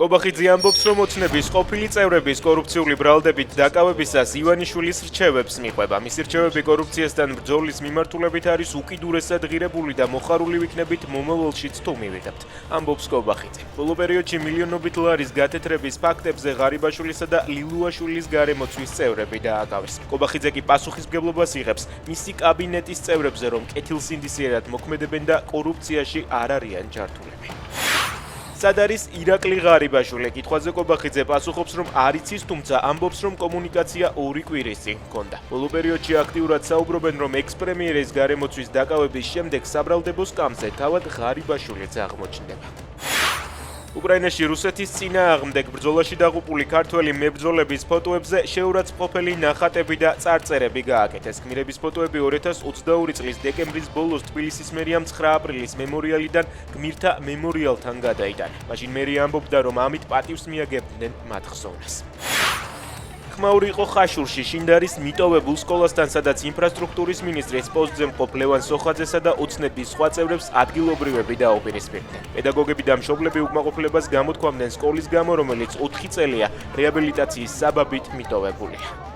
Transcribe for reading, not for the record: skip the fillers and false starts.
კობახიძე ამბობს, რომ ოცნების ყოფილი წევრების კორუფციული ბრალდებით დაკავებისას ივანიშვილის რჩევებს მიყვება. მისი რჩევები კორუფციასთან ბრძოლის მიმართულებით არის უკიდურესად ღირებული და მოხარული ვიქნებით მომავალშიც თუ მივიღებთ. ამბობს კობახიძე. ბოლო პერიოდში მილიონობით ლარის გათეთრების ფაქტებზე ღარიბაშვილისა და ლილუაშვილის გარემოცვის წევრები დააკავეს. კობახიძე კი პასუხისმგებლობას იღებს მისი კაბინეტის წევრებზე, რომ კეთილსინდისიერად მოქმედებენ და კორუფციაში არ არიან ჩართულები. სად არის ირაკლი ღარიბაშვილი? კითხვაზე კობახიძე პასუხობს, რომ არ იცის, თუმცა ამბობს, რომ კომუნიკაცია 2 კვირის წინ ჰქონდა. ბოლო პერიოდში აქტიურად საუბრობენ, რომ ექს-პრემიერის გარემოცვის დაკავების შემდეგ საბრალდებო სკამზე თავად ღარიბაშვილიც აღმოჩნდება. უკრაინაში რუსეთის წინააღმდეგ ბრძოლაში დაღუპული ქართველი მებრძოლების ფოტოებზე შეურაცხმყოფელი ნახატები და წარწერები გააკეთეს. გმირების ფოტოები 2022 წლის დეკემბრის ბოლოს თბილისის მერიამ 9 აპრილის მემორიალიდან გმირთა მემორიალთან გადაიტანა. მაშინ მერია ამბობდა, რომ ამით პატივს მიაგებდნენ მათ ხსოვნას. ხმაური იყო ხაშურში, შინდარის მიტოვებულ სკოლასთან, სადაც ინფრასტრუქტურის მინისტრის პოსტზე მყოფ ლევან სოხაძესა და ოცნების სხვა წევრებს ადგილობრივები დაუპირისპირდნენ. პედაგოგები და მშობლები უკმაყოფილებას გამოთქვამდნენ სკოლის გამო, რომელიც 4 წელია რეაბილიტაციის საბაბით მიტოვებულია.